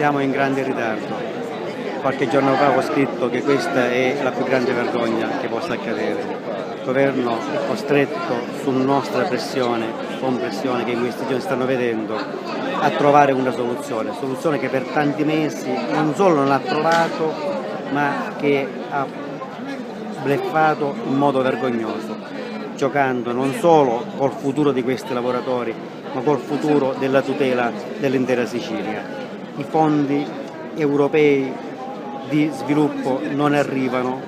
Siamo in grande ritardo. Qualche giorno fa ho scritto che questa è la più grande vergogna che possa accadere. Il governo è costretto, su nostra pressione, con pressione che in questi giorni stanno vedendo, a trovare una soluzione che per tanti mesi non solo non ha trovato, ma che ha bleffato in modo vergognoso, giocando non solo col futuro di questi lavoratori, ma col futuro della tutela dell'intera Sicilia. I fondi europei di sviluppo non arrivano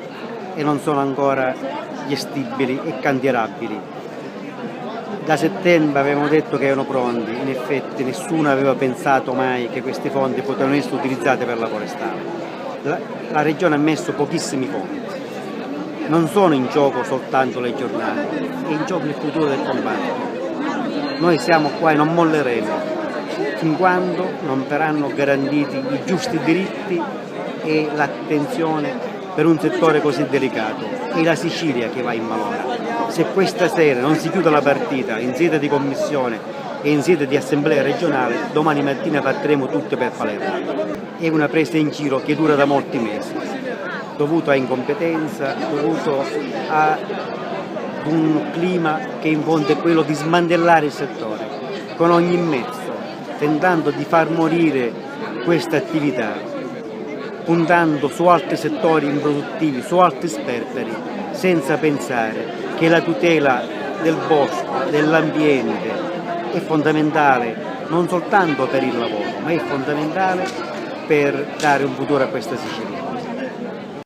e non sono ancora gestibili e cantierabili. Da settembre avevamo detto che erano pronti, in effetti nessuno aveva pensato mai che questi fondi potevano essere utilizzati per la forestale. La Regione ha messo pochissimi fondi, non sono in gioco soltanto le giornate, è in gioco il futuro del comparto. Noi siamo qua e non molleremo fin quando non verranno garantiti i giusti diritti e l'attenzione per un settore così delicato. È la Sicilia che va in malora. Se questa sera non si chiude la partita in sede di commissione e in sede di assemblea regionale, domani mattina partiremo tutti per Palermo. È una presa in giro che dura da molti mesi, dovuto a incompetenza, dovuto a un clima che in fondo è quello di smantellare il settore con ogni mezzo, tentando di far morire questa attività, puntando su altri settori improduttivi, su altri sperperi, senza pensare che la tutela del bosco, dell'ambiente è fondamentale non soltanto per il lavoro, ma è fondamentale per dare un futuro a questa Sicilia.